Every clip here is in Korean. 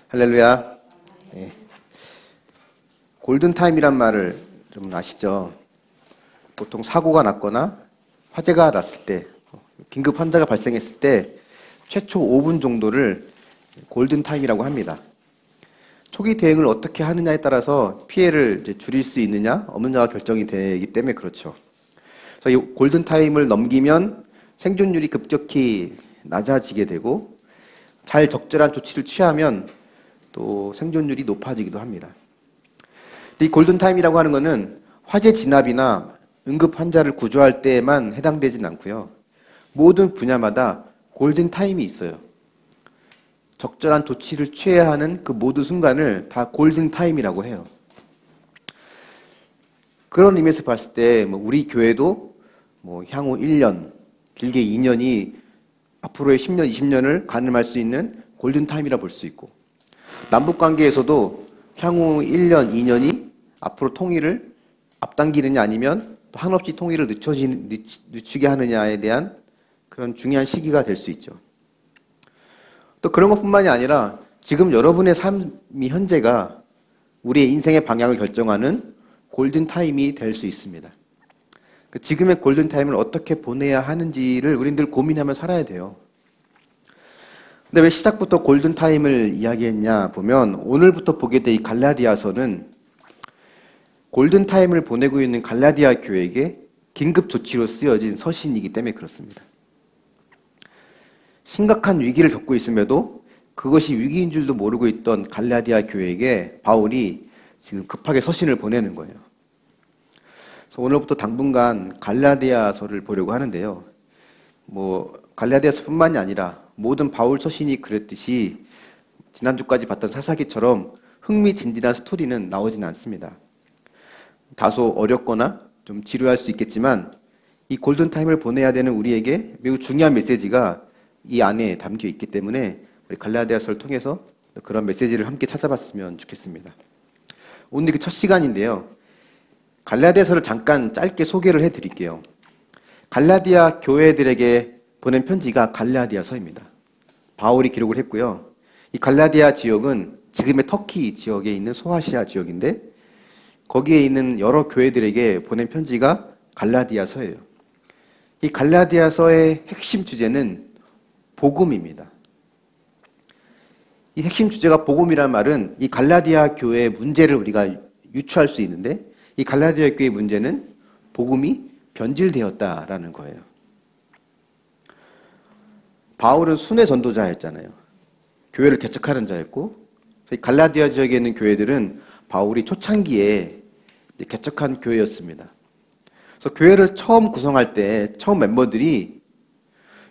할렐루야. 네. 골든타임이란 말을 좀 아시죠? 보통 사고가 났거나 화재가 났을 때, 긴급 환자가 발생했을 때 최초 5분 정도를 골든타임이라고 합니다. 초기 대응을 어떻게 하느냐에 따라서 피해를 이제 줄일 수 있느냐 없느냐가 결정이 되기 때문에 그렇죠. 그래서 이 골든타임을 넘기면 생존율이 급격히 낮아지게 되고, 잘 적절한 조치를 취하면 또 생존율이 높아지기도 합니다. 이 골든타임이라고 하는 것은 화재 진압이나 응급 환자를 구조할 때에만 해당되진 않고요. 모든 분야마다 골든타임이 있어요. 적절한 조치를 취해야 하는 그 모든 순간을 다 골든타임이라고 해요. 그런 의미에서 봤을 때 우리 교회도 향후 1년, 길게 2년이 앞으로의 10년, 20년을 가늠할 수 있는 골든타임이라 볼 수 있고, 남북관계에서도 향후 1년, 2년이 앞으로 통일을 앞당기느냐 아니면 또 한없이 통일을 늦추게 하느냐에 대한 그런 중요한 시기가 될 수 있죠. 또 그런 것뿐만이 아니라 지금 여러분의 삶이 현재가 우리의 인생의 방향을 결정하는 골든타임이 될 수 있습니다. 지금의 골든타임을 어떻게 보내야 하는지를 우리들 고민하며 살아야 돼요. 근데 왜 시작부터 골든타임을 이야기했냐 보면, 오늘부터 보게 될 이 갈라디아서는 골든타임을 보내고 있는 갈라디아 교회에게 긴급 조치로 쓰여진 서신이기 때문에 그렇습니다. 심각한 위기를 겪고 있음에도 그것이 위기인 줄도 모르고 있던 갈라디아 교회에게 바울이 지금 급하게 서신을 보내는 거예요. 그래서 오늘부터 당분간 갈라디아서를 보려고 하는데요. 갈라디아서뿐만이 아니라 모든 바울 서신이 그랬듯이 지난주까지 봤던 사사기처럼 흥미진진한 스토리는 나오진 않습니다. 다소 어렵거나 좀 지루할 수 있겠지만 이 골든타임을 보내야 되는 우리에게 매우 중요한 메시지가 이 안에 담겨 있기 때문에 우리 갈라디아서를 통해서 그런 메시지를 함께 찾아봤으면 좋겠습니다. 오늘 그 첫 시간인데요. 갈라디아서를 잠깐 짧게 소개를 해드릴게요. 갈라디아 교회들에게 보낸 편지가 갈라디아서입니다. 바울이 기록을 했고요. 이 갈라디아 지역은 지금의 터키 지역에 있는 소아시아 지역인데, 거기에 있는 여러 교회들에게 보낸 편지가 갈라디아서예요. 이 갈라디아서의 핵심 주제는 복음입니다. 이 핵심 주제가 복음이란 말은 이 갈라디아 교회의 문제를 우리가 유추할 수 있는데, 이 갈라디아 교회의 문제는 복음이 변질되었다라는 거예요. 바울은 순회 전도자였잖아요. 교회를 개척하는 자였고, 갈라디아 지역에 있는 교회들은 바울이 초창기에 개척한 교회였습니다. 그래서 교회를 처음 구성할 때 처음 멤버들이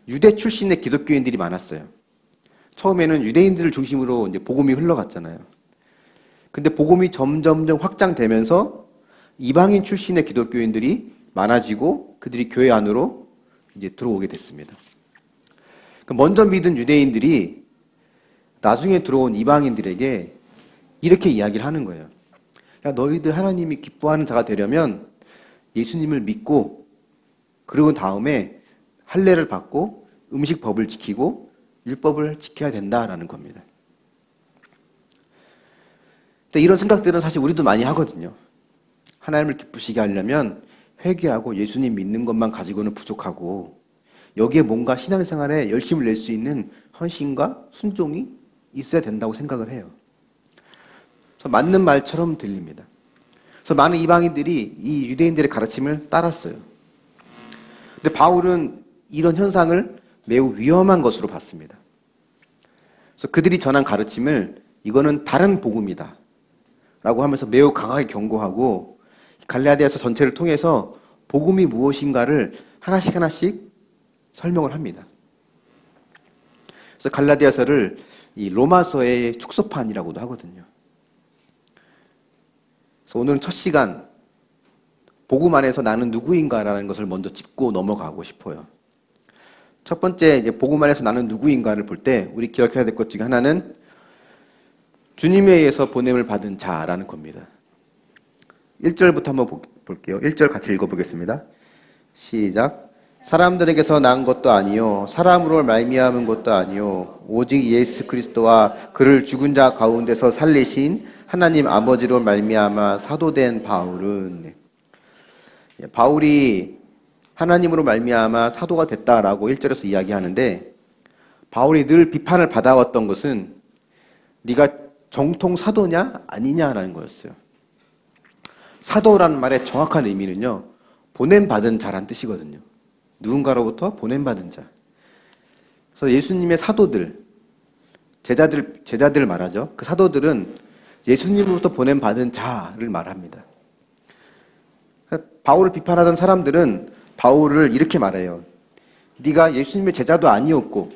유대 출신의 기독교인들이 많았어요. 처음에는 유대인들을 중심으로 이제 복음이 흘러갔잖아요. 근데 복음이 점점점 확장되면서 이방인 출신의 기독교인들이 많아지고 그들이 교회 안으로 이제 들어오게 됐습니다. 먼저 믿은 유대인들이 나중에 들어온 이방인들에게 이렇게 이야기를 하는 거예요. 야, 너희들 하나님이 기뻐하는 자가 되려면 예수님을 믿고, 그리고 다음에 할례를 받고 음식법을 지키고 율법을 지켜야 된다라는 겁니다. 근데 이런 생각들은 사실 우리도 많이 하거든요. 하나님을 기쁘시게 하려면 회개하고 예수님 믿는 것만 가지고는 부족하고, 여기에 뭔가 신앙생활에 열심을 낼 수 있는 헌신과 순종이 있어야 된다고 생각을 해요. 그래서 맞는 말처럼 들립니다. 그래서 많은 이방인들이 이 유대인들의 가르침을 따랐어요. 근데 바울은 이런 현상을 매우 위험한 것으로 봤습니다. 그래서 그들이 전한 가르침을 이거는 다른 복음이다 라고 하면서 매우 강하게 경고하고, 갈라디아서 전체를 통해서 복음이 무엇인가를 하나씩 설명을 합니다. 그래서 갈라디아서를 이 로마서의 축소판이라고도 하거든요. 그래서 오늘은 첫 시간, 복음 안에서 나는 누구인가라는 것을 먼저 짚고 넘어가고 싶어요. 첫 번째, 이제 복음 안에서 나는 누구인가를 볼 때 우리 기억해야 될 것 중에 하나는 주님에 의해서 보냄을 받은 자라는 겁니다. 1절부터 한번 볼게요. 1절 같이 읽어보겠습니다. 시작. 사람들에게서 난 것도 아니요 사람으로 말미암은 것도 아니요 오직 예수 그리스도와 그를 죽은 자 가운데서 살리신 하나님 아버지로 말미암아 사도된 바울은, 바울이 하나님으로 말미암아 사도가 됐다라고 1절에서 이야기하는데, 바울이 늘 비판을 받아왔던 것은 네가 정통 사도냐 아니냐라는 거였어요. 사도라는 말의 정확한 의미는요, 보냄받은 자란 뜻이거든요. 누군가로부터 보냄받은 자. 그래서 예수님의 사도들, 제자들 말하죠. 그 사도들은 예수님으로부터 보냄받은 자를 말합니다. 바울을 비판하던 사람들은 바울을 이렇게 말해요. 네가 예수님의 제자도 아니었고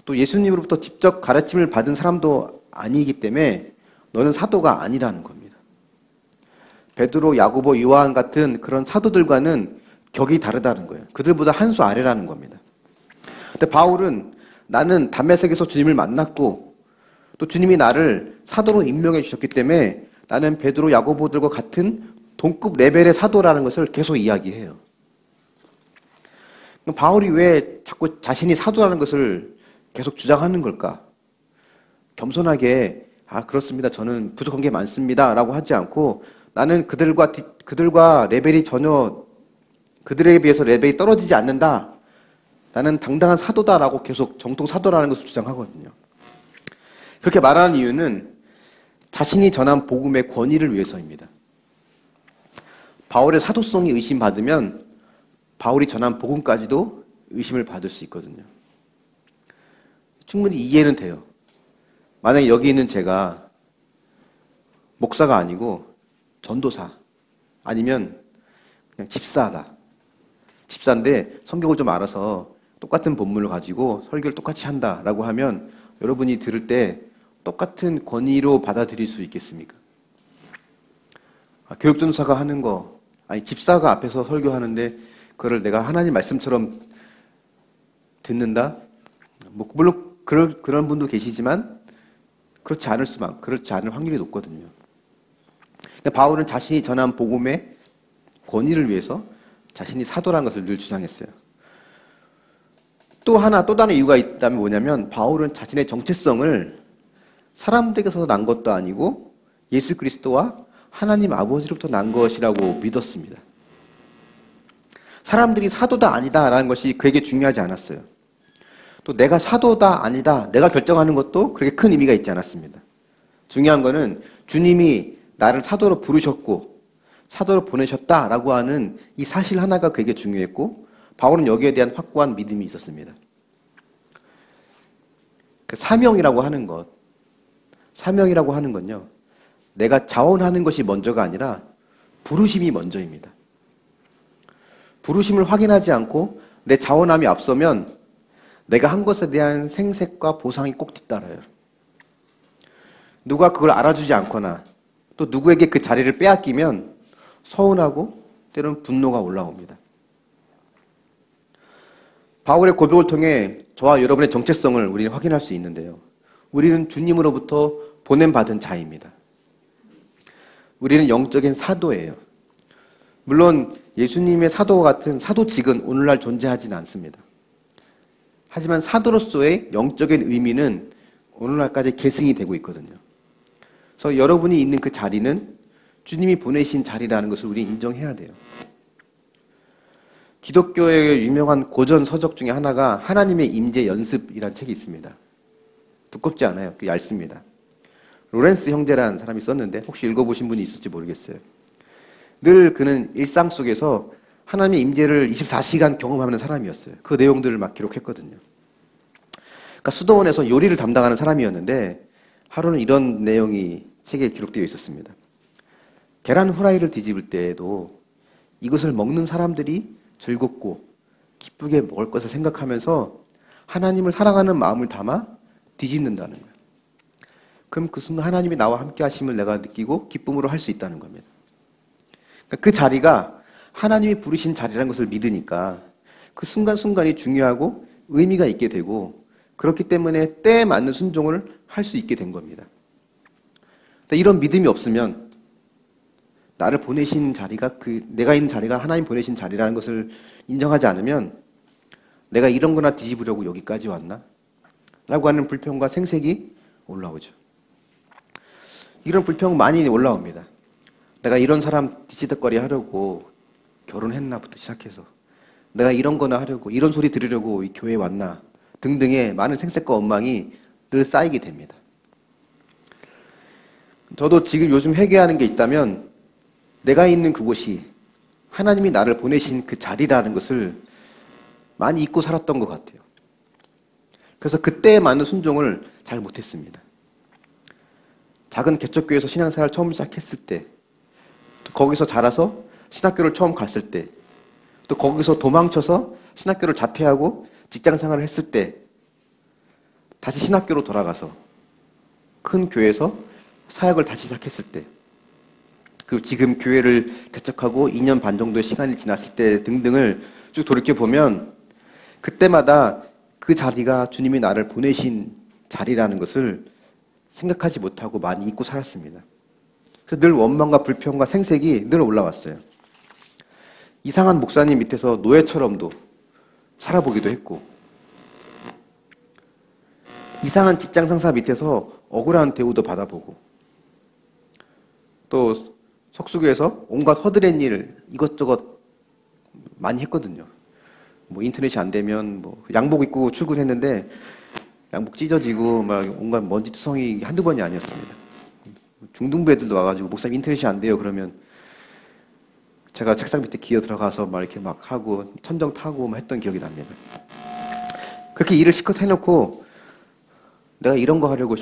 또 예수님으로부터 직접 가르침을 받은 사람도 아니기 때문에 너는 사도가 아니라는 겁니다. 베드로, 야고보, 요한 같은 그런 사도들과는 격이 다르다는 거예요. 그들보다 한 수 아래라는 겁니다. 근데 바울은 나는 다메섹에서 주님을 만났고 또 주님이 나를 사도로 임명해 주셨기 때문에 나는 베드로, 야고보들과 같은 동급 레벨의 사도라는 것을 계속 이야기해요. 바울이 왜 자꾸 자신이 사도라는 것을 계속 주장하는 걸까? 겸손하게 그렇습니다. 저는 부족한 게 많습니다. 라고 하지 않고 나는 그들과 레벨이 전혀 그들에 비해서 레벨이 떨어지지 않는다. 나는 당당한 사도다라고 계속 정통 사도라는 것을 주장하거든요. 그렇게 말하는 이유는 자신이 전한 복음의 권위를 위해서입니다. 바울의 사도성이 의심받으면 바울이 전한 복음까지도 의심을 받을 수 있거든요. 충분히 이해는 돼요. 만약에 여기 있는 제가 목사가 아니고 전도사 아니면 그냥 집사다. 집사인데 성경을 좀 알아서 똑같은 본문을 가지고 설교를 똑같이 한다라고 하면 여러분이 들을 때 똑같은 권위로 받아들일 수 있겠습니까? 교육전도사가 하는 거, 아니 집사가 앞에서 설교하는데 그걸 내가 하나님 말씀처럼 듣는다? 물론 그런 분도 계시지만 그렇지 않을 확률이 높거든요. 바울은 자신이 전한 복음의 권위를 위해서 자신이 사도라는 것을 늘 주장했어요. 또 다른 이유가 있다면 뭐냐면 바울은 자신의 정체성을 사람들에게서 난 것도 아니고 예수 그리스도와 하나님 아버지로부터 난 것이라고 믿었습니다. 사람들이 사도다 아니다라는 것이 그에게 중요하지 않았어요. 또 내가 사도다 아니다 내가 결정하는 것도 그렇게 큰 의미가 있지 않았습니다. 중요한 거는 주님이 나를 사도로 부르셨고 사도로 보내셨다라고 하는 이 사실 하나가 그에게 중요했고 바울은 여기에 대한 확고한 믿음이 있었습니다. 그 사명이라고 하는 건요, 내가 자원하는 것이 먼저가 아니라 부르심이 먼저입니다. 부르심을 확인하지 않고 내 자원함이 앞서면 내가 한 것에 대한 생색과 보상이 꼭 뒤따라요. 누가 그걸 알아주지 않거나 또 누구에게 그 자리를 빼앗기면 서운하고 때로는 분노가 올라옵니다. 바울의 고백을 통해 저와 여러분의 정체성을 우리는 확인할 수 있는데요. 우리는 주님으로부터 보냄받은 자입니다. 우리는 영적인 사도예요. 물론 예수님의 사도와 같은 사도직은 오늘날 존재하지는 않습니다. 하지만 사도로서의 영적인 의미는 오늘날까지 계승이 되고 있거든요. 그래서 여러분이 있는 그 자리는 주님이 보내신 자리라는 것을 우리 인정해야 돼요. 기독교의 유명한 고전 서적 중에 하나가 하나님의 임재 연습이라는 책이 있습니다. 두껍지 않아요. 얇습니다. 로렌스 형제라는 사람이 썼는데 혹시 읽어보신 분이 있을지 모르겠어요. 늘 그는 일상 속에서 하나님의 임재를 24시간 경험하는 사람이었어요. 그 내용들을 막 기록했거든요. 그러니까 수도원에서 요리를 담당하는 사람이었는데 하루는 이런 내용이 책에 기록되어 있었습니다. 계란 후라이를 뒤집을 때에도 이것을 먹는 사람들이 즐겁고 기쁘게 먹을 것을 생각하면서 하나님을 사랑하는 마음을 담아 뒤집는다는 거예요. 그럼 그 순간 하나님이 나와 함께 하심을 내가 느끼고 기쁨으로 할 수 있다는 겁니다. 그러니까 그 자리가 하나님이 부르신 자리라는 것을 믿으니까 그 순간순간이 중요하고 의미가 있게 되고 그렇기 때문에 때에 맞는 순종을 할 수 있게 된 겁니다. 이런 믿음이 없으면 나를 보내신 자리가 내가 있는 자리가 하나님 보내신 자리라는 것을 인정하지 않으면 내가 이런 거나 뒤집으려고 여기까지 왔나? 라고 하는 불평과 생색이 올라오죠. 이런 불평 많이 올라옵니다. 내가 이런 사람 뒤치덕거리 하려고 결혼했나부터 시작해서 내가 이런 거나 하려고 이런 소리 들으려고 이 교회에 왔나 등등의 많은 생색과 원망이 늘 쌓이게 됩니다. 저도 지금 요즘 회개하는 게 있다면 내가 있는 그곳이 하나님이 나를 보내신 그 자리라는 것을 많이 잊고 살았던 것 같아요. 그래서 그때에 맞는 순종을 잘 못했습니다. 작은 개척교회에서 신앙생활 처음 시작했을 때, 또 거기서 자라서 신학교를 처음 갔을 때, 또 거기서 도망쳐서 신학교를 자퇴하고 직장생활을 했을 때, 다시 신학교로 돌아가서 큰 교회에서 사역을 다시 시작했을 때, 그리고 지금 교회를 개척하고 2년 반 정도의 시간이 지났을 때 등등을 쭉 돌이켜보면 그때마다 그 자리가 주님이 나를 보내신 자리라는 것을 생각하지 못하고 많이 잊고 살았습니다. 그래서 늘 원망과 불평과 생색이 늘 올라왔어요. 이상한 목사님 밑에서 노예처럼도 살아보기도 했고, 이상한 직장 상사 밑에서 억울한 대우도 받아보고, 또 석수교에서 온갖 허드렛 일 이것저것 많이 했거든요. 뭐 인터넷이 안 되면 뭐 양복 입고 출근했는데 양복 찢어지고 막 온갖 먼지투성이 한두 번이 아니었습니다. 중등부 애들도 와가지고 목사님 인터넷이 안 돼요 그러면 제가 책상 밑에 기어 들어가서 막 이렇게 막 하고 천정 타고 막 했던 기억이 납니다. 그렇게 일을 실컷 해놓고 내가 이런 거 하려고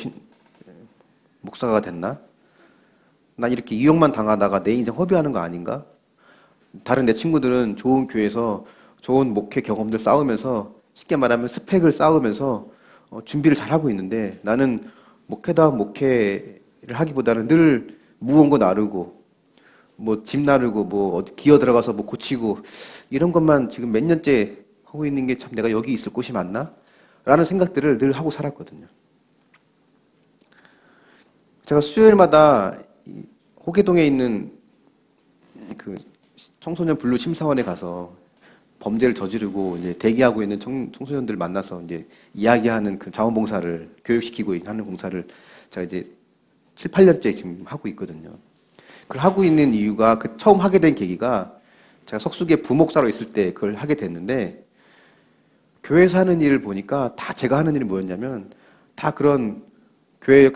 목사가 됐나? 난 이렇게 이용만 당하다가 내 인생 허비하는 거 아닌가? 다른 내 친구들은 좋은 교회에서 좋은 목회 경험들 쌓으면서 쉽게 말하면 스펙을 쌓으면서 준비를 잘하고 있는데 나는 목회다운 목회를 하기보다는 늘 무거운 거 나르고 뭐 집 나르고 뭐 어디 기어 들어가서 뭐 고치고 이런 것만 지금 몇 년째 하고 있는 게 참 내가 여기 있을 곳이 맞나? 라는 생각들을 늘 하고 살았거든요. 제가 수요일마다 호계동에 있는 그 청소년 분류 심사원에 가서 범죄를 저지르고 이제 대기하고 있는 청소년들 만나서 이제 이야기하는 그 자원봉사를 교육시키고 하는 봉사를 제가 이제 7, 8년째 지금 하고 있거든요. 그걸 하고 있는 이유가 그 처음 하게 된 계기가 제가 석수계 부목사로 있을 때 그걸 하게 됐는데 교회에서 하는 일을 보니까 다 제가 하는 일이 뭐였냐면 다 그런 교회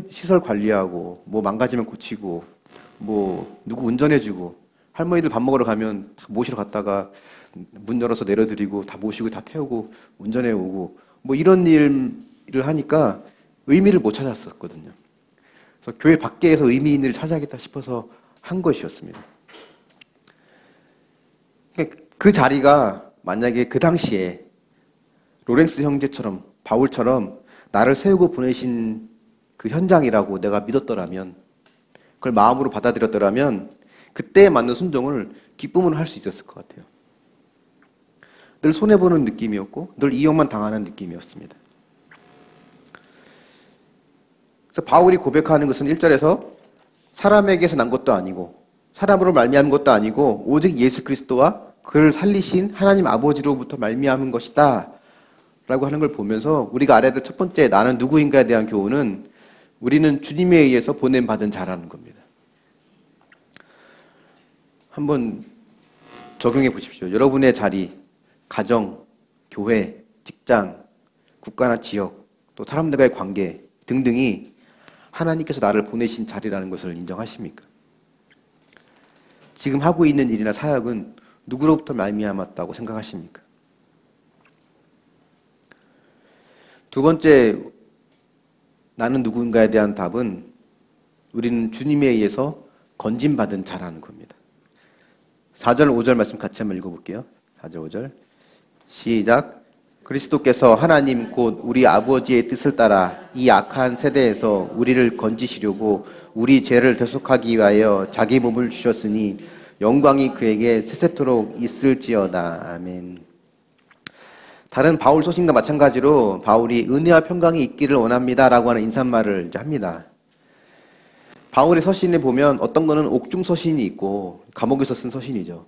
시설 관리하고 뭐 망가지면 고치고 뭐 누구 운전해주고 할머니들 밥 먹으러 가면 다 모시러 갔다가 문 열어서 내려드리고 다 모시고 다 태우고 운전해 오고 뭐 이런 일을 하니까 의미를 못 찾았었거든요. 그래서 교회 밖에서 의미 있는 일을 찾아야겠다 싶어서 한 것이었습니다. 그 자리가 만약에 그 당시에 로렌스 형제처럼 바울처럼 나를 세우고 보내신 그 현장이라고 내가 믿었더라면 그걸 마음으로 받아들였더라면 그때에 맞는 순종을 기쁨으로 할 수 있었을 것 같아요. 늘 손해보는 느낌이었고 늘 이용만 당하는 느낌이었습니다. 그래서 바울이 고백하는 것은 1절에서 사람에게서 난 것도 아니고 사람으로 말미암은 것도 아니고 오직 예수 그리스도와 그를 살리신 하나님 아버지로부터 말미암은 것이다 라고 하는 걸 보면서 우리가 알아야 될 첫 번째 나는 누구인가에 대한 교훈은 우리는 주님에 의해서 보냄받은 자라는 겁니다. 한번 적용해 보십시오. 여러분의 자리, 가정, 교회, 직장, 국가나 지역, 또 사람들과의 관계 등등이 하나님께서 나를 보내신 자리라는 것을 인정하십니까? 지금 하고 있는 일이나 사역은 누구로부터 말미암았다고 생각하십니까? 두 번째, 나는 누군가에 대한 답은 우리는 주님에 의해서 건짐받은 자라는 겁니다. 4절, 5절 말씀 같이 한번 읽어볼게요. 4절, 5절. 시작. 그리스도께서 하나님 곧 우리 아버지의 뜻을 따라 이 악한 세대에서 우리를 건지시려고 우리 죄를 대속하기 위하여 자기 몸을 주셨으니 영광이 그에게 세세토록 있을지어다. 아멘. 다른 바울 소신과 마찬가지로 바울이 은혜와 평강이 있기를 원합니다라고 하는 인사말을 이제 합니다. 바울의 서신에 보면 어떤 거는 옥중 서신이 있고 감옥에서 쓴 서신이죠.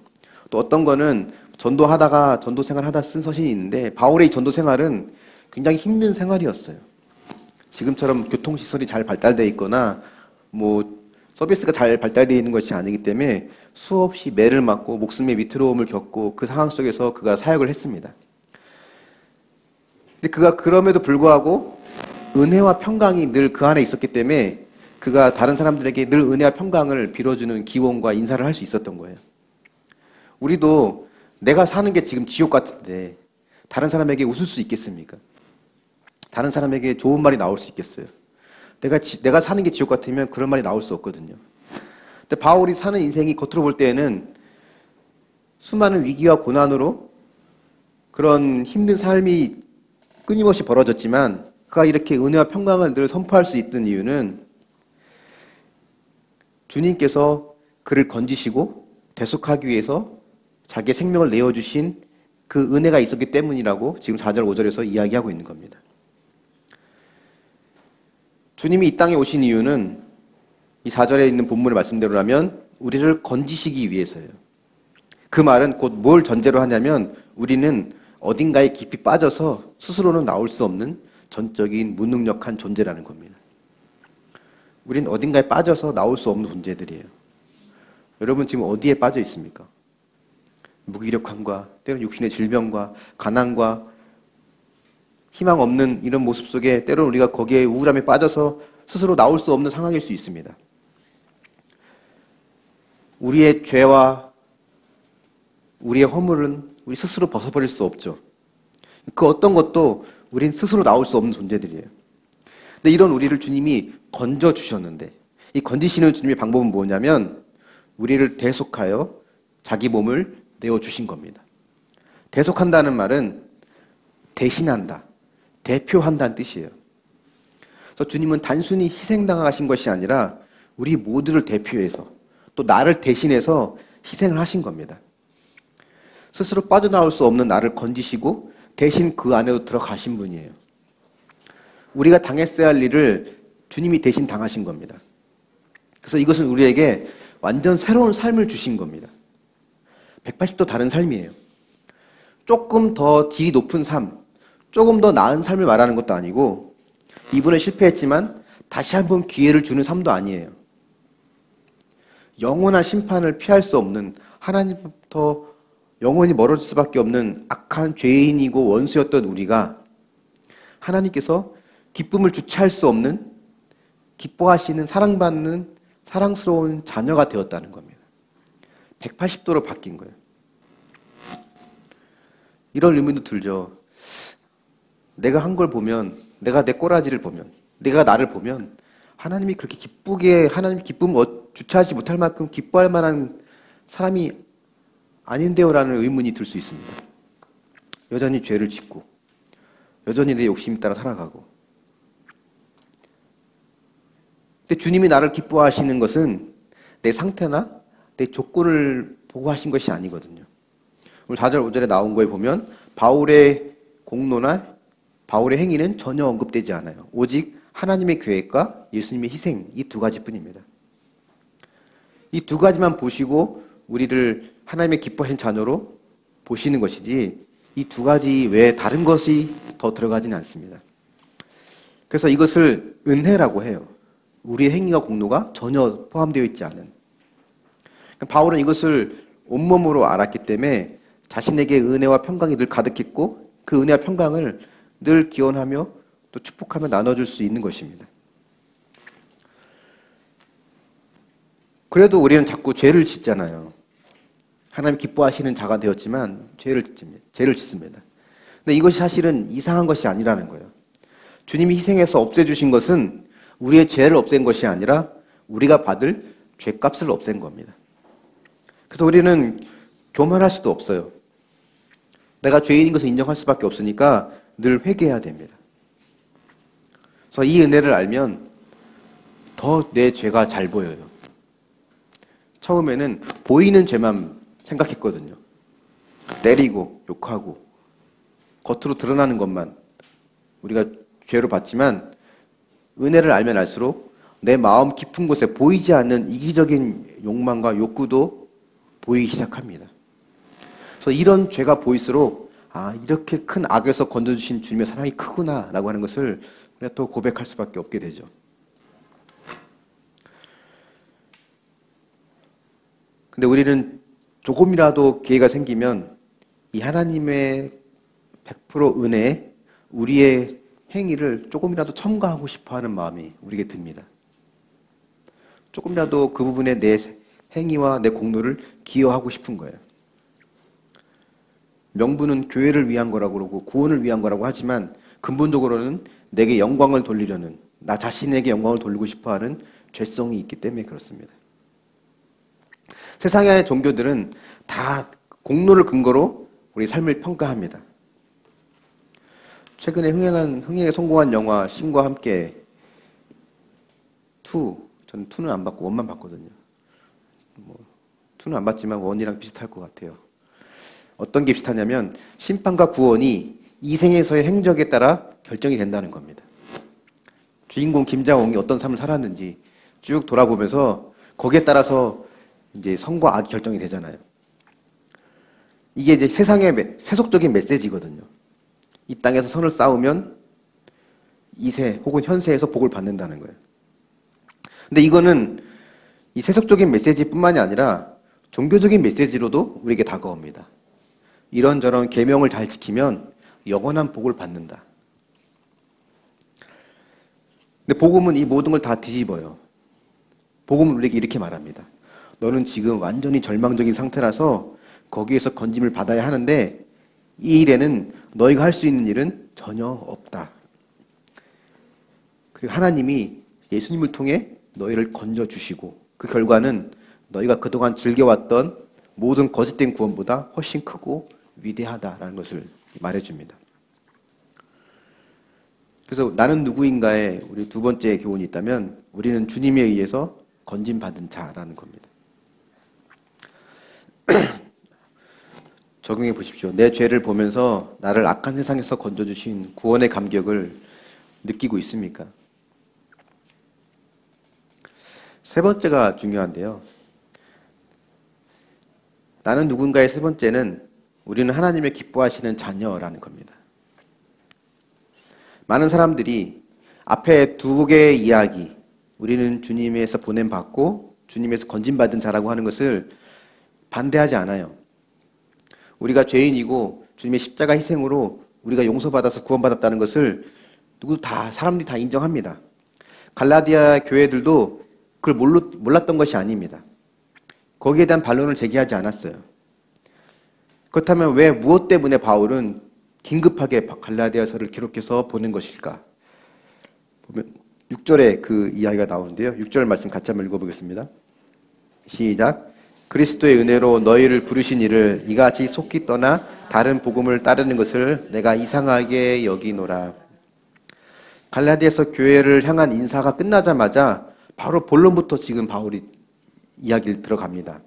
또 어떤 거는 전도하다가 전도 생활하다 쓴 서신이 있는데 바울의 전도 생활은 굉장히 힘든 생활이었어요. 지금처럼 교통시설이 잘 발달되어 있거나 뭐 서비스가 잘 발달되어 있는 것이 아니기 때문에 수없이 매를 맞고 목숨의 위태로움을 겪고 그 상황 속에서 그가 사역을 했습니다. 근데 그가 그럼에도 불구하고 은혜와 평강이 늘 그 안에 있었기 때문에 그가 다른 사람들에게 늘 은혜와 평강을 빌어주는 기원과 인사를 할 수 있었던 거예요. 우리도 내가 사는 게 지금 지옥 같은데 다른 사람에게 웃을 수 있겠습니까? 다른 사람에게 좋은 말이 나올 수 있겠어요? 내가 사는 게 지옥 같으면 그런 말이 나올 수 없거든요. 근데 바울이 사는 인생이 겉으로 볼 때에는 수많은 위기와 고난으로 그런 힘든 삶이 끊임없이 벌어졌지만 그가 이렇게 은혜와 평강을 늘 선포할 수 있던 이유는 주님께서 그를 건지시고 대속하기 위해서 자기의 생명을 내어주신 그 은혜가 있었기 때문이라고 지금 4절 5절에서 이야기하고 있는 겁니다. 주님이 이 땅에 오신 이유는 이 4절에 있는 본문의 말씀대로라면 우리를 건지시기 위해서예요. 그 말은 곧 뭘 전제로 하냐면 우리는 어딘가에 깊이 빠져서 스스로는 나올 수 없는 전적인 무능력한 존재라는 겁니다. 우린 어딘가에 빠져서 나올 수 없는 존재들이에요. 여러분 지금 어디에 빠져 있습니까? 무기력함과 때로는 육신의 질병과 가난과 희망 없는 이런 모습 속에 때로는 우리가 거기에 우울함에 빠져서 스스로 나올 수 없는 상황일 수 있습니다. 우리의 죄와 우리의 허물은 우리 스스로 벗어버릴 수 없죠. 그 어떤 것도 우린 스스로 나올 수 없는 존재들이에요. 근데 이런 우리를 주님이 건져주셨는데 이 건지시는 주님의 방법은 뭐냐면 우리를 대속하여 자기 몸을 내어주신 겁니다. 대속한다는 말은 대신한다, 대표한다는 뜻이에요. 그래서 주님은 단순히 희생당하신 것이 아니라 우리 모두를 대표해서 또 나를 대신해서 희생을 하신 겁니다. 스스로 빠져나올 수 없는 나를 건지시고 대신 그 안에도 들어가신 분이에요. 우리가 당했어야 할 일을 주님이 대신 당하신 겁니다. 그래서 이것은 우리에게 완전 새로운 삶을 주신 겁니다. 180도 다른 삶이에요. 조금 더 질이 높은 삶, 조금 더 나은 삶을 말하는 것도 아니고 이번에 실패했지만 다시 한번 기회를 주는 삶도 아니에요. 영원한 심판을 피할 수 없는 하나님부터 영원히 멀어질 수밖에 없는 악한 죄인이고 원수였던 우리가 하나님께서 기쁨을 주체할 수 없는 기뻐하시는 사랑받는 사랑스러운 자녀가 되었다는 겁니다. 180도로 바뀐 거예요. 이런 의문도 들죠. 내가 한 걸 보면, 내가 내 꼬라지를 보면, 내가 나를 보면 하나님이 그렇게 기쁘게 하나님 기쁨을 주체하지 못할 만큼 기뻐할 만한 사람이 아닌데요라는 의문이 들 수 있습니다. 여전히 죄를 짓고 여전히 내 욕심 따라 살아가고 근데 주님이 나를 기뻐하시는 것은 내 상태나 내 조건을 보고 하신 것이 아니거든요. 오늘 4절 5절에 나온 거에 보면 바울의 공로나 바울의 행위는 전혀 언급되지 않아요. 오직 하나님의 계획과 예수님의 희생 이 두 가지뿐입니다. 이 두 가지만 보시고 우리를 하나님의 기뻐하신 자녀로 보시는 것이지 이 두 가지 외에 다른 것이 더 들어가지는 않습니다. 그래서 이것을 은혜라고 해요. 우리의 행위와 공로가 전혀 포함되어 있지 않은. 바울은 이것을 온몸으로 알았기 때문에 자신에게 은혜와 평강이 늘 가득했고 그 은혜와 평강을 늘 기원하며 또 축복하며 나눠줄 수 있는 것입니다. 그래도 우리는 자꾸 죄를 짓잖아요. 하나님 기뻐하시는 자가 되었지만 죄를 짓습니다. 근데 이것이 사실은 이상한 것이 아니라는 거예요. 주님이 희생해서 없애주신 것은 우리의 죄를 없앤 것이 아니라 우리가 받을 죄값을 없앤 겁니다. 그래서 우리는 교만할 수도 없어요. 내가 죄인인 것을 인정할 수밖에 없으니까 늘 회개해야 됩니다. 그래서 이 은혜를 알면 더 내 죄가 잘 보여요. 처음에는 보이는 죄만 생각했거든요. 때리고 욕하고 겉으로 드러나는 것만 우리가 죄로 봤지만 은혜를 알면 알수록 내 마음 깊은 곳에 보이지 않는 이기적인 욕망과 욕구도 보이기 시작합니다. 그래서 이런 죄가 보일수록 이렇게 큰 악에서 건져주신 주님의 사랑이 크구나라고 하는 것을 우리가 또 고백할 수밖에 없게 되죠. 근데 우리는 조금이라도 기회가 생기면 이 하나님의 100% 은혜에 우리의 행위를 조금이라도 첨가하고 싶어하는 마음이 우리에게 듭니다. 조금이라도 그 부분에 내 행위와 내 공로를 기여하고 싶은 거예요. 명분은 교회를 위한 거라고 그러고 구원을 위한 거라고 하지만 근본적으로는 내게 영광을 돌리려는, 나 자신에게 영광을 돌리고 싶어하는 죄성이 있기 때문에 그렇습니다. 세상의 종교들은 다 공로를 근거로 우리 삶을 평가합니다. 최근에 흥행에 성공한 영화 신과 함께 2, 저는 2는 안 봤고 1만 봤거든요. 2는 안 봤지만 1이랑 비슷할 것 같아요. 어떤 게 비슷하냐면 심판과 구원이 이 생에서의 행적에 따라 결정이 된다는 겁니다. 주인공 김자홍이 어떤 삶을 살았는지 쭉 돌아보면서 거기에 따라서 이제 선과 악이 결정이 되잖아요. 이게 이제 세상의 세속적인 메시지거든요. 이 땅에서 선을 쌓으면 이세 혹은 현세에서 복을 받는다는 거예요. 근데 이거는 이 세속적인 메시지뿐만이 아니라 종교적인 메시지로도 우리에게 다가옵니다. 이런저런 계명을 잘 지키면 영원한 복을 받는다. 근데 복음은 이 모든 걸 다 뒤집어요. 복음은 우리에게 이렇게 말합니다. 너는 지금 완전히 절망적인 상태라서 거기에서 건짐을 받아야 하는데 이 일에는 너희가 할 수 있는 일은 전혀 없다. 그리고 하나님이 예수님을 통해 너희를 건져주시고 그 결과는 너희가 그동안 즐겨왔던 모든 거짓된 구원보다 훨씬 크고 위대하다라는 것을 말해줍니다. 그래서 나는 누구인가에 우리 두 번째 교훈이 있다면 우리는 주님에 의해서 건짐받은 자라는 겁니다. 적용해 보십시오. 내 죄를 보면서 나를 악한 세상에서 건져주신 구원의 감격을 느끼고 있습니까? 세 번째가 중요한데요. 나는 누군가의 세 번째는 우리는 하나님의 기뻐하시는 자녀라는 겁니다. 많은 사람들이 앞에 두 개의 이야기, 우리는 주님에서 보냄받고 주님에서 건짐받은 자라고 하는 것을 반대하지 않아요. 우리가 죄인이고 주님의 십자가 희생으로 우리가 용서받아서 구원받았다는 것을 사람들이 다 인정합니다. 갈라디아 교회들도 그걸 몰랐던 것이 아닙니다. 거기에 대한 반론을 제기하지 않았어요. 그렇다면 왜 무엇 때문에 바울은 긴급하게 갈라디아서를 기록해서 보낸 것일까? 보면 6절에 그 이야기가 나오는데요. 6절 말씀 같이 한번 읽어보겠습니다. 시작. 그리스도의 은혜로 너희를 부르신 이를 이같이 속히 떠나 다른 복음을 따르는 것을 내가 이상하게 여기노라. 갈라디아서 교회를 향한 인사가 끝나자마자 바로 본론부터 지금 바울이 이야기를 들어갑니다.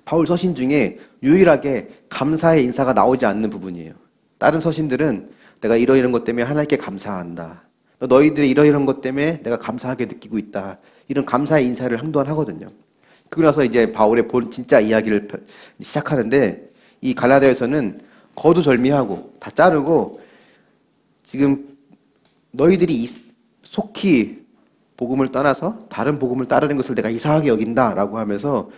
바울 서신 중에 유일하게 감사의 인사가 나오지 않는 부분이에요. 다른 서신들은 내가 이러이런 것 때문에 하나님께 감사한다. 너희들이 이러이런 것 때문에 내가 감사하게 느끼고 있다. 이런 감사의 인사를 한동안 하거든요. 그러고 나서 이제 바울의 진짜 이야기를 시작하는데 이 갈라디아에서는 거두절미하고 다 자르고 지금 너희들이 속히 복음을 떠나서 다른 복음을 따르는 것을 내가 이상하게 여긴다라고 하면서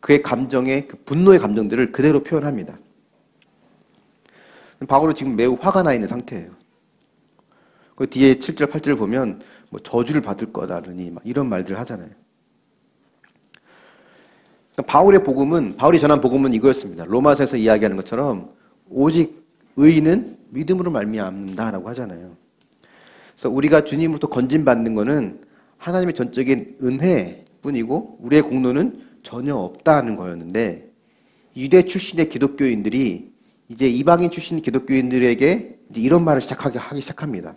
그의 감정의 분노의 감정들을 그대로 표현합니다. 바울은 지금 매우 화가 나 있는 상태예요. 그 뒤에 7절, 8절을 보면 뭐 저주를 받을 거다르니 막 이런 말들을 하잖아요. 바울이 전한 복음은 이거였습니다. 로마서에서 이야기하는 것처럼 오직 의인은 믿음으로 말미암는다라고 하잖아요. 그래서 우리가 주님으로부터 건짐받는 것은 하나님의 전적인 은혜뿐이고 우리의 공로는 전혀 없다는 거였는데 유대 출신의 기독교인들이 이제 이방인 출신 기독교인들에게 이제 이런 말을 하기 시작합니다.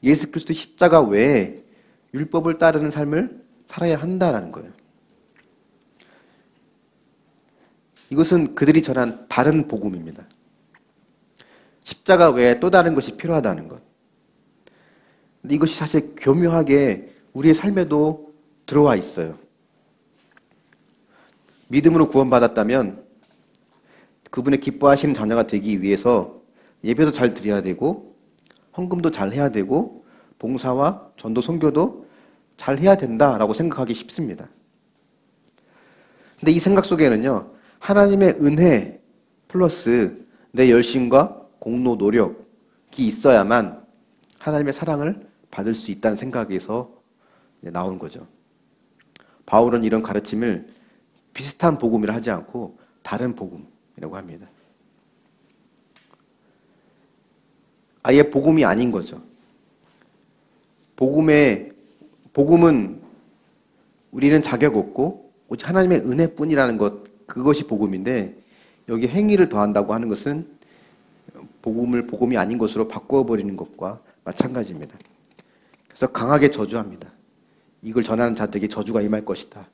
예수 그리스도 십자가 외에 율법을 따르는 삶을 살아야 한다라는 거예요. 이것은 그들이 전한 다른 복음입니다. 십자가 외에 또 다른 것이 필요하다는 것. 근데 이것이 사실 교묘하게 우리의 삶에도 들어와 있어요. 믿음으로 구원받았다면 그분의 기뻐하시는 자녀가 되기 위해서 예배도 잘 드려야 되고 헌금도 잘 해야 되고 봉사와 전도 선교도 잘 해야 된다라고 생각하기 쉽습니다. 근데 이 생각 속에는요, 하나님의 은혜 플러스 내 열심과 공로 노력이 있어야만 하나님의 사랑을 받을 수 있다는 생각에서 나온 거죠. 바울은 이런 가르침을 비슷한 복음이라 하지 않고 다른 복음이라고 합니다. 아예 복음이 아닌 거죠. 복음은 우리는 자격 없고 오직 하나님의 은혜뿐이라는 것, 그것이 복음인데 여기 행위를 더한다고 하는 것은 복음이 아닌 것으로 바꿔버리는 것과 마찬가지입니다. 그래서 강하게 저주합니다. 이걸 전하는 자들에게 저주가 임할 것이다.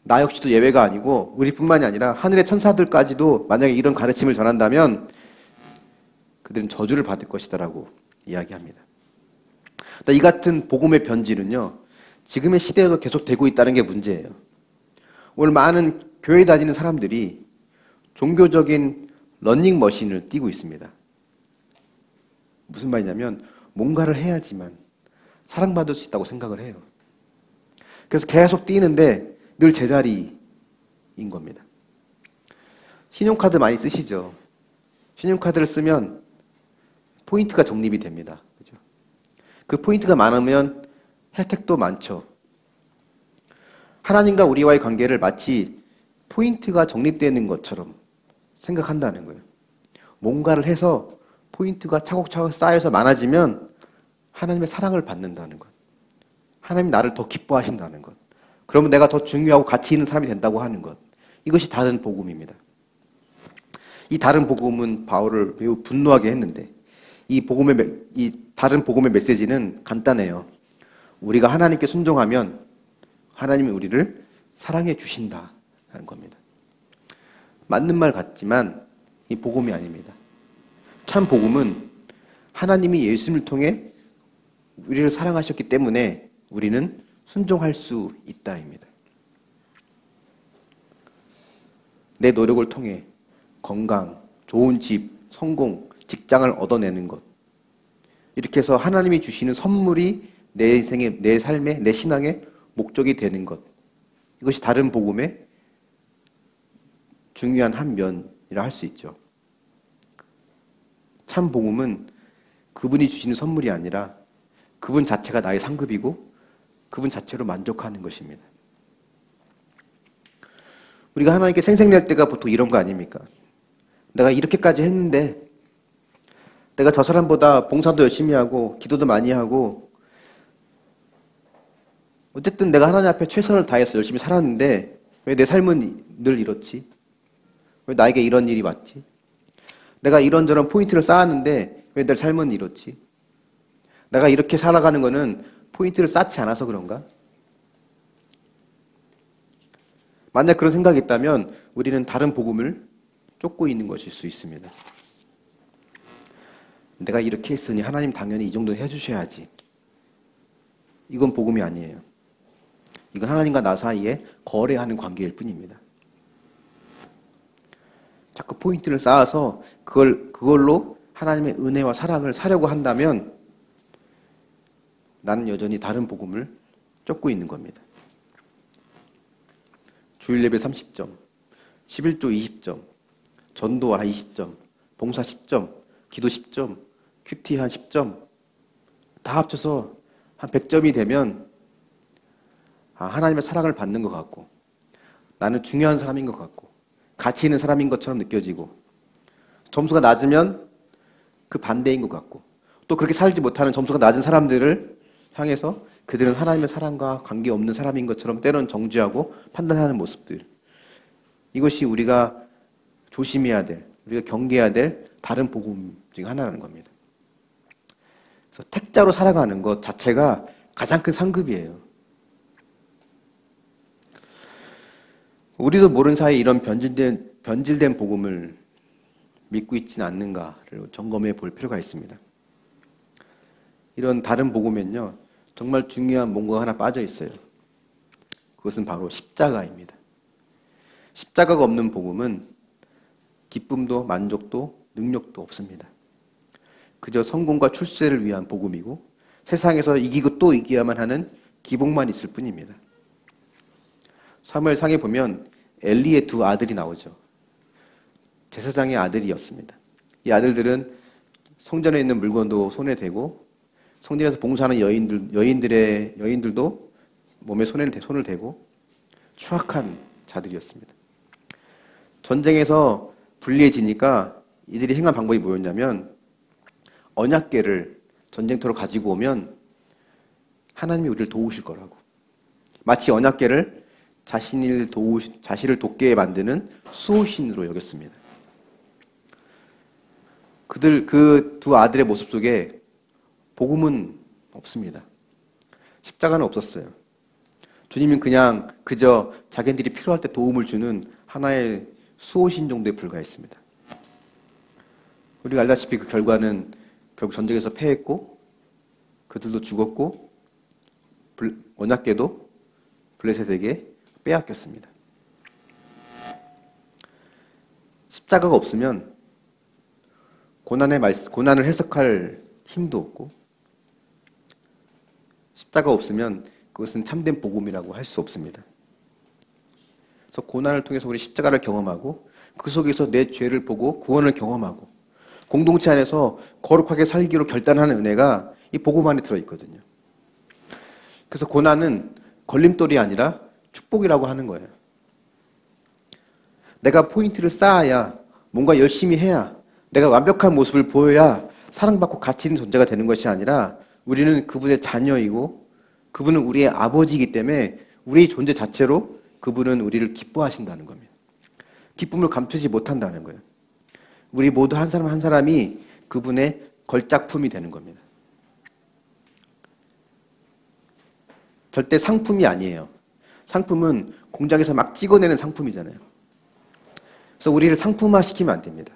나 역시도 예외가 아니고 우리뿐만이 아니라 하늘의 천사들까지도 만약에 이런 가르침을 전한다면 그들은 저주를 받을 것이다라고 이야기합니다. 이 같은 복음의 변질은요, 지금의 시대에도 계속되고 있다는 게 문제예요. 오늘 많은 교회 다니는 사람들이 종교적인 러닝머신을 뛰고 있습니다. 무슨 말이냐면 뭔가를 해야지만 사랑받을 수 있다고 생각을 해요. 그래서 계속 뛰는데 늘 제자리인 겁니다. 신용카드 많이 쓰시죠? 신용카드를 쓰면 포인트가 적립이 됩니다. 그죠? 그 포인트가 많으면 혜택도 많죠. 하나님과 우리와의 관계를 마치 포인트가 적립되는 것처럼 생각한다는 거예요. 뭔가를 해서 포인트가 차곡차곡 쌓여서 많아지면 하나님의 사랑을 받는다는 것. 하나님이 나를 더 기뻐하신다는 것. 그러면 내가 더 중요하고 가치 있는 사람이 된다고 하는 것. 이것이 다른 복음입니다. 이 다른 복음은 바울을 매우 분노하게 했는데 이 다른 복음의 메시지는 간단해요. 우리가 하나님께 순종하면 하나님이 우리를 사랑해 주신다는 겁니다. 맞는 말 같지만 이 복음이 아닙니다. 참 복음은 하나님이 예수님을 통해 우리를 사랑하셨기 때문에 우리는 순종할 수 있다입니다. 내 노력을 통해 건강, 좋은 집, 성공, 직장을 얻어내는 것. 이렇게 해서 하나님이 주시는 선물이 내 인생의, 내 삶의, 내 신앙의 목적이 되는 것. 이것이 다른 복음의 중요한 한 면이라 할 수 있죠. 참 복음은 그분이 주시는 선물이 아니라 그분 자체가 나의 상급이고 그분 자체로 만족하는 것입니다. 우리가 하나님께 생색낼 때가 보통 이런 거 아닙니까? 내가 이렇게까지 했는데 내가 저 사람보다 봉사도 열심히 하고 기도도 많이 하고 어쨌든 내가 하나님 앞에 최선을 다해서 열심히 살았는데 왜 내 삶은 늘 이렇지? 왜 나에게 이런 일이 왔지? 내가 이런저런 포인트를 쌓았는데 왜 내 삶은 이렇지? 내가 이렇게 살아가는 거는 포인트를 쌓지 않아서 그런가? 만약 그런 생각이 있다면 우리는 다른 복음을 쫓고 있는 것일 수 있습니다. 내가 이렇게 했으니 하나님 당연히 이 정도는 해주셔야지. 이건 복음이 아니에요. 이건 하나님과 나 사이에 거래하는 관계일 뿐입니다. 자꾸 포인트를 쌓아서 그걸로 하나님의 은혜와 사랑을 사려고 한다면 나는 여전히 다른 복음을 쫓고 있는 겁니다. 주일 예배 30점, 11조 20점, 전도와 20점, 봉사 10점, 기도 10점, 큐티 한 10점 다 합쳐서 한 100점이 되면 하나님의 사랑을 받는 것 같고 나는 중요한 사람인 것 같고 가치 있는 사람인 것처럼 느껴지고 점수가 낮으면 그 반대인 것 같고 또 그렇게 살지 못하는 점수가 낮은 사람들을 향해서 그들은 하나님의 사랑과 관계없는 사람인 것처럼 때로는 정죄하고 판단하는 모습들. 이것이 우리가 조심해야 될, 우리가 경계해야 될 다른 복음 중 하나라는 겁니다. 그래서 택자로 살아가는 것 자체가 가장 큰 상급이에요. 우리도 모르는 사이에 이런 변질된 복음을 믿고 있지는 않는가를 점검해 볼 필요가 있습니다. 이런 다른 복음엔요, 정말 중요한 뭔가가 하나 빠져 있어요. 그것은 바로 십자가입니다. 십자가가 없는 복음은 기쁨도 만족도 능력도 없습니다. 그저 성공과 출세를 위한 복음이고 세상에서 이기고 또 이겨야만 하는 기복만 있을 뿐입니다. 사무엘상에 보면 엘리의 두 아들이 나오죠. 제사장의 아들이었습니다. 이 아들들은 성전에 있는 물건도 손에 대고 성전에서 봉사하는 여인들도 몸에 손을 대고 추악한 자들이었습니다. 전쟁에서 불리해지니까 이들이 행한 방법이 뭐였냐면 언약궤를 전쟁터로 가지고 오면 하나님이 우리를 도우실 거라고. 마치 언약궤를 자신을 돕게 만드는 수호신으로 여겼습니다. 그 두 아들의 모습 속에 복음은 없습니다. 십자가는 없었어요. 주님은 그저 자기들이 필요할 때 도움을 주는 하나의 수호신 정도에 불과했습니다. 우리가 알다시피 그 결과는 결국 전쟁에서 패했고 그들도 죽었고 언약궤도 블레셋에게 빼앗겼습니다. 십자가가 없으면 고난을 해석할 힘도 없고 십자가 없으면 그것은 참된 복음이라고 할 수 없습니다. 그래서 고난을 통해서 우리 십자가를 경험하고 그 속에서 내 죄를 보고 구원을 경험하고 공동체 안에서 거룩하게 살기로 결단하는 은혜가 이 복음 안에 들어있거든요. 그래서 고난은 걸림돌이 아니라 축복이라고 하는 거예요. 내가 포인트를 쌓아야 뭔가 열심히 해야 내가 완벽한 모습을 보여야 사랑받고 가치 있는 존재가 되는 것이 아니라 우리는 그분의 자녀이고 그분은 우리의 아버지이기 때문에 우리의 존재 자체로 그분은 우리를 기뻐하신다는 겁니다. 기쁨을 감추지 못한다는 거예요. 우리 모두 한 사람 한 사람이 그분의 걸작품이 되는 겁니다. 절대 상품이 아니에요. 상품은 공장에서 막 찍어내는 상품이잖아요. 그래서 우리를 상품화시키면 안 됩니다.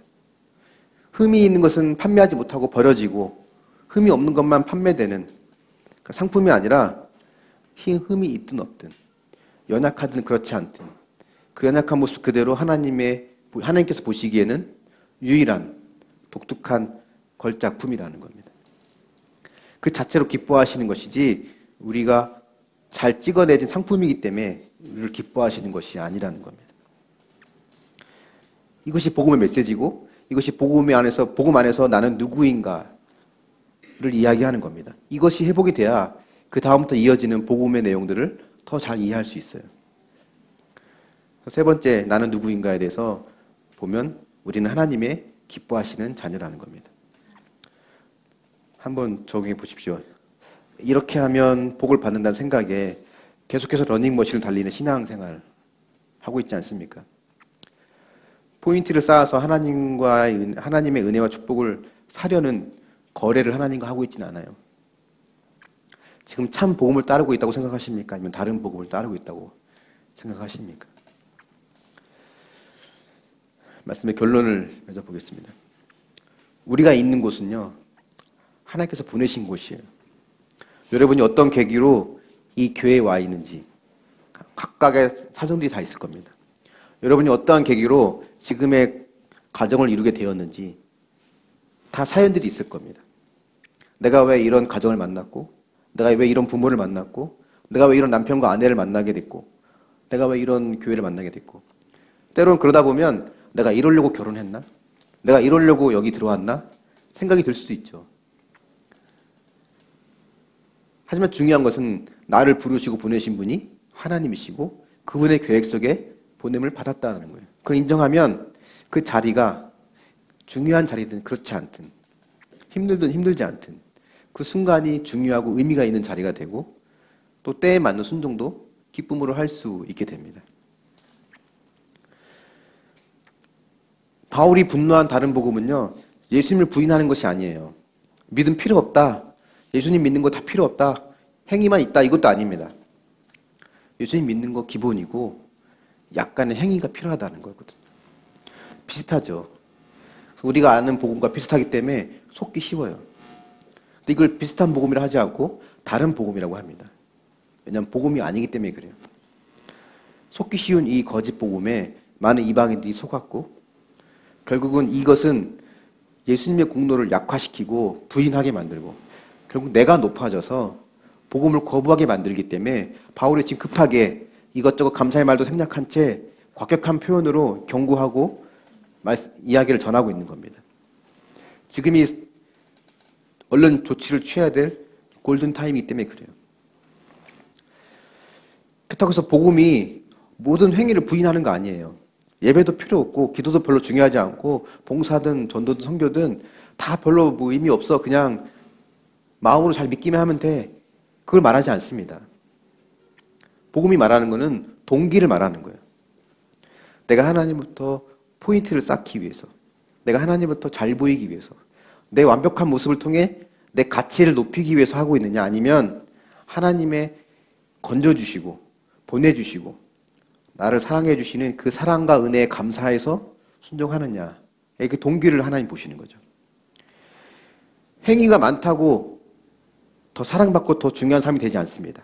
흠이 있는 것은 판매하지 못하고 버려지고 흠이 없는 것만 판매되는 상품이 아니라 흠이 있든 없든 연약하든 그렇지 않든 그 연약한 모습 그대로 하나님께서 보시기에는 유일한 독특한 걸작품이라는 겁니다. 그 자체로 기뻐하시는 것이지 우리가 잘 찍어내진 상품이기 때문에 우리를 기뻐하시는 것이 아니라는 겁니다. 이것이 복음의 메시지고 이것이 복음 안에서 나는 누구인가를 이야기하는 겁니다. 이것이 회복이 돼야 그 다음부터 이어지는 복음의 내용들을 더 잘 이해할 수 있어요. 세 번째, 나는 누구인가에 대해서 보면 우리는 하나님의 기뻐하시는 자녀라는 겁니다. 한번 적용해 보십시오. 이렇게 하면 복을 받는다는 생각에 계속해서 러닝머신을 달리는 신앙생활 하고 있지 않습니까? 포인트를 쌓아서 하나님의 은혜와 축복을 사려는 거래를 하나님과 하고 있지는 않아요. 지금 참 복음을 따르고 있다고 생각하십니까? 아니면 다른 복음을 따르고 있다고 생각하십니까? 말씀의 결론을 맺어보겠습니다. 우리가 있는 곳은요, 하나님께서 보내신 곳이에요. 여러분이 어떤 계기로 이 교회에 와 있는지 각각의 사정들이 다 있을 겁니다. 여러분이 어떠한 계기로 지금의 가정을 이루게 되었는지 다 사연들이 있을 겁니다. 내가 왜 이런 가정을 만났고, 내가 왜 이런 부모를 만났고, 내가 왜 이런 남편과 아내를 만나게 됐고, 내가 왜 이런 교회를 만나게 됐고, 때로는 그러다 보면 내가 이러려고 결혼했나? 내가 이러려고 여기 들어왔나? 생각이 들 수도 있죠. 하지만 중요한 것은 나를 부르시고 보내신 분이 하나님이시고 그분의 계획 속에 보냄을 받았다는 거예요. 그걸 인정하면 그 자리가 중요한 자리든 그렇지 않든 힘들든 힘들지 않든 그 순간이 중요하고 의미가 있는 자리가 되고 또 때에 맞는 순종도 기쁨으로 할 수 있게 됩니다. 바울이 분노한 다른 복음은요, 예수님을 부인하는 것이 아니에요. 믿음 필요 없다. 예수님 믿는 거 다 필요 없다. 행위만 있다. 이것도 아닙니다. 예수님 믿는 거 기본이고 약간의 행위가 필요하다는 거거든요. 비슷하죠. 우리가 아는 복음과 비슷하기 때문에 속기 쉬워요. 근데 이걸 비슷한 복음이라 하지 않고 다른 복음이라고 합니다. 왜냐하면 복음이 아니기 때문에 그래요. 속기 쉬운 이 거짓 복음에 많은 이방인들이 속았고 결국은 이것은 예수님의 공로를 약화시키고 부인하게 만들고 결국 내가 높아져서 복음을 거부하게 만들기 때문에 바울이 지금 급하게 이것저것 감사의 말도 생략한 채 과격한 표현으로 경고하고 이야기를 전하고 있는 겁니다. 지금이 얼른 조치를 취해야 될 골든타임이기 때문에 그래요. 그렇다고 해서 복음이 모든 행위를 부인하는 거 아니에요. 예배도 필요 없고 기도도 별로 중요하지 않고 봉사든 전도든 선교든 다 별로 뭐 의미 없어. 그냥 마음으로 잘 믿기만 하면 돼. 그걸 말하지 않습니다. 복음이 말하는 거는 동기를 말하는 거예요. 내가 하나님부터 포인트를 쌓기 위해서, 내가 하나님부터 잘 보이기 위해서, 내 완벽한 모습을 통해 내 가치를 높이기 위해서 하고 있느냐, 아니면 하나님의 건져주시고 보내주시고 나를 사랑해 주시는 그 사랑과 은혜에 감사해서 순종하느냐, 그 동기를 하나님 보시는 거죠. 행위가 많다고 더 사랑받고 더 중요한 삶이 되지 않습니다.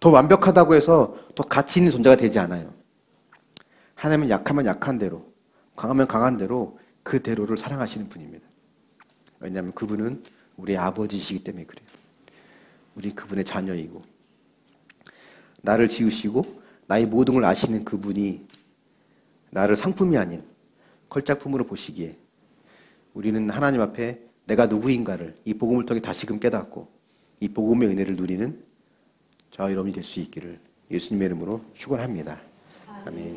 더 완벽하다고 해서 더 가치 있는 존재가 되지 않아요. 하나님은 약하면 약한 대로, 강하면 강한 대로 그대로를 사랑하시는 분입니다. 왜냐하면 그분은 우리 아버지이시기 때문에 그래요. 우리 그분의 자녀이고 나를 지으시고 나의 모든 걸 아시는 그분이 나를 상품이 아닌 걸작품으로 보시기에 우리는 하나님 앞에 내가 누구인가를 이 복음을 통해 다시금 깨닫고 이 복음의 은혜를 누리는 저와 여러분이 될 수 있기를 예수님의 이름으로 축원합니다. 아멘.